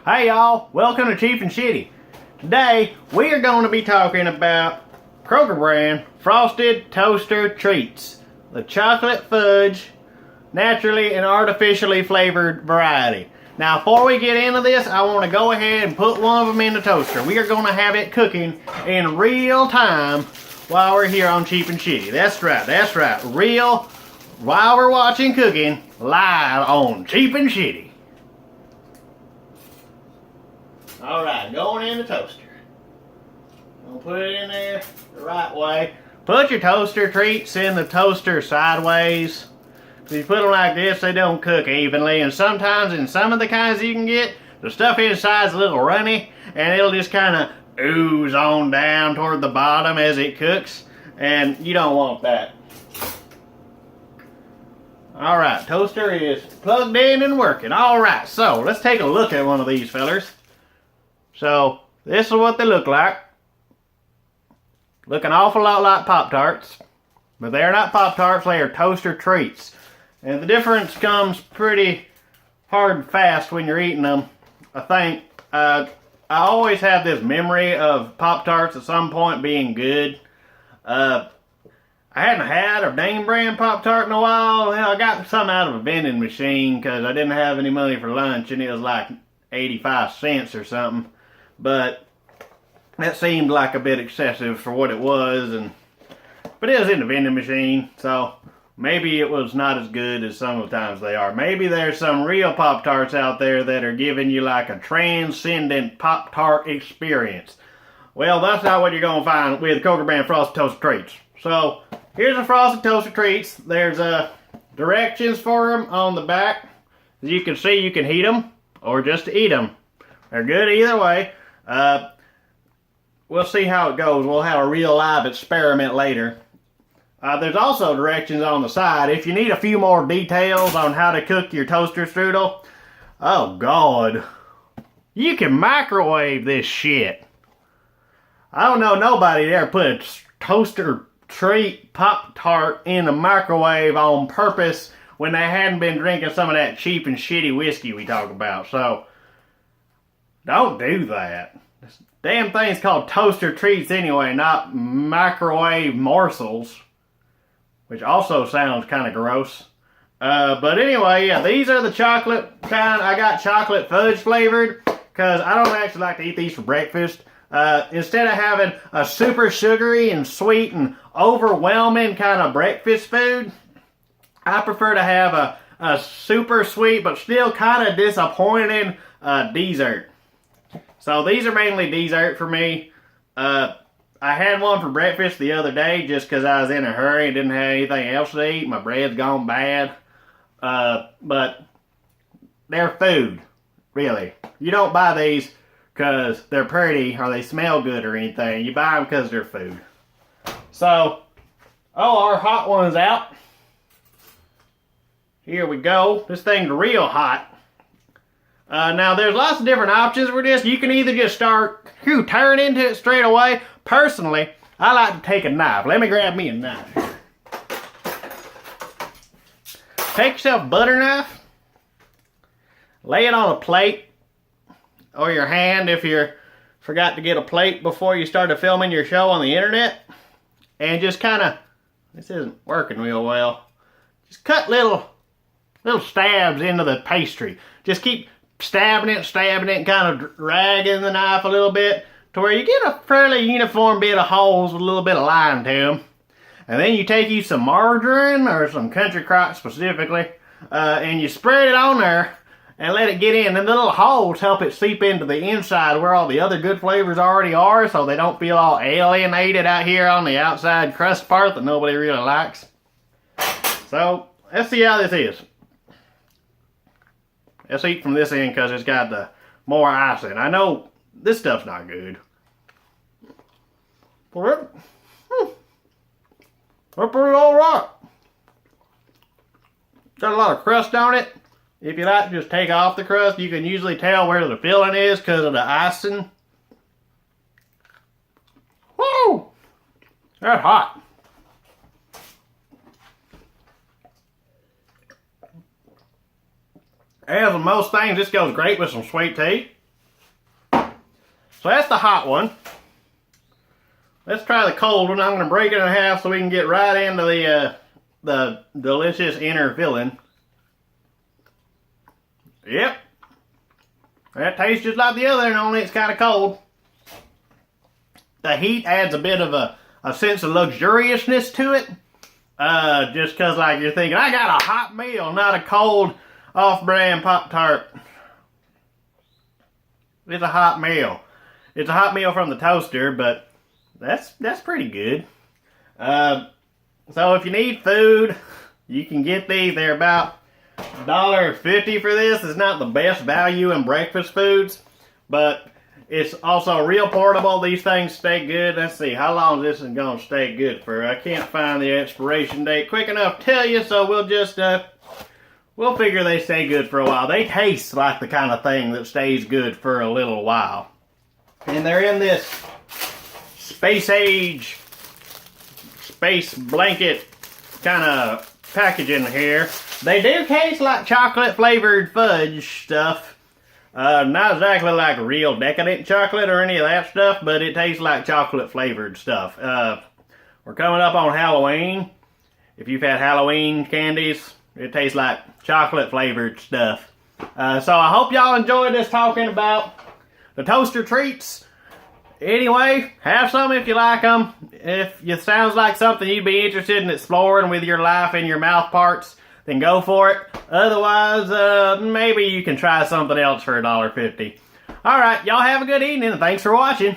Hey y'all, welcome to Cheap and Shitty. Today we are going to be talking about Kroger brand frosted toaster treats. The chocolate fudge, naturally and artificially flavored variety. Now before we get into this, I want to go ahead and put one of them in the toaster. We are going to have it cooking in real time while we're here on Cheap and Shitty. That's right. Real, while we're watching cooking, live on Cheap and Shitty. Alright, going in the toaster. I'll put it in there the right way. Put your toaster treats in the toaster sideways. If you put them like this, they don't cook evenly. And sometimes in some of the kinds you can get, the stuff inside's a little runny. And it'll just kind of ooze on down toward the bottom as it cooks. And you don't want that. Alright, toaster is plugged in and working. Alright, so let's take a look at one of these fellers. So, this is what they look like. Look an awful lot like Pop Tarts. But they're not Pop Tarts, they are toaster treats. And the difference comes pretty hard and fast when you're eating them. I think, I always have this memory of Pop Tarts at some point being good. I hadn't had a name brand Pop Tart in a while. I got some out of a vending machine because I didn't have any money for lunch and it was like 85 cents or something. But that seemed like a bit excessive for what it was, but it was in the vending machine, so maybe it was not as good as some of the times they are. Maybe there's some real Pop Tarts out there that are giving you like a transcendent Pop Tart experience. Well, that's not what you're going to find with Kroger brand frosted toaster treats. So here's the frosted toaster treats. There's directions for them on the back. As you can see, you can heat them or just eat them. They're good either way. We'll see how it goes. We'll have a real live experiment later. There's also directions on the side. If you need a few more details on how to cook your toaster strudel, oh God, you can microwave this shit. I don't know nobody that ever put a toaster treat Pop Tart in the microwave on purpose when they hadn't been drinking some of that cheap and shitty whiskey we talk about. So, don't do that. This damn thing's called toaster treats anyway, not microwave morsels. Which also sounds kind of gross. But anyway, yeah, these are the chocolate kind. I got chocolate fudge flavored because I don't actually like to eat these for breakfast. Instead of having a super sugary and sweet and overwhelming kind of breakfast food, I prefer to have a super sweet but still kind of disappointing dessert. So these are mainly dessert for me. I had one for breakfast the other day just because I was in a hurry and didn't have anything else to eat. My bread's gone bad. But they're food, really. You don't buy these because they're pretty or they smell good or anything. You buy them because they're food. So, our hot one's out. Here we go. This thing's real hot. Now, there's lots of different options for this. You can either just start tearing into it straight away. Personally, I like to take a knife. Let me grab me a knife. Take yourself a butter knife. Lay it on a plate. Or your hand if you forgot to get a plate before you started filming your show on the internet. And just kind of, this isn't working real well. Just cut little stabs into the pastry. Just keep stabbing it, and kind of dragging the knife a little bit to where you get a fairly uniform bit of holes with a little bit of line to them. And then you take you some margarine or some country crock specifically, and you spread it on there and let it get in. And the little holes help it seep into the inside where all the other good flavors already are, so they don't feel all alienated out here on the outside crust part that nobody really likes. So, let's see how this is. Let's eat from this end because it's got the more icing. I know this stuff's not good. But they're pretty alright. Got a lot of crust on it. If you like to just take off the crust, you can usually tell where the filling is because of the icing. Woo! That's hot. As with most things, this goes great with some sweet tea. So that's the hot one. Let's try the cold one. I'm going to break it in half so we can get right into the delicious inner filling. Yep. That tastes just like the other, and only it's kind of cold. The heat adds a bit of a sense of luxuriousness to it. Just because like you're thinking, I got a hot meal, not a cold off-brand Pop Tart. It's a hot meal. It's a hot meal from the toaster, but that's pretty good. So if you need food, you can get these. They're about $1.50 for this. It's not the best value in breakfast foods, but it's also real portable. These things stay good. Let's see, how long is this going to stay good for? I can't find the expiration date quick enough to tell you, so we'll just, we'll figure they stay good for a while. They taste like the kind of thing that stays good for a little while. And they're in this space age, space blanket kind of packaging here. They do taste like chocolate flavored fudge stuff. Not exactly like real decadent chocolate or any of that stuff, but it tastes like chocolate flavored stuff. We're coming up on Halloween. If you've had Halloween candies, it tastes like chocolate flavored stuff. So I hope y'all enjoyed this talking about the toaster treats. Anyway, have some if you like them. If it sounds like something you'd be interested in exploring with your life and your mouth parts, then go for it. Otherwise, maybe you can try something else for $1.50. Alright, y'all have a good evening, and thanks for watching.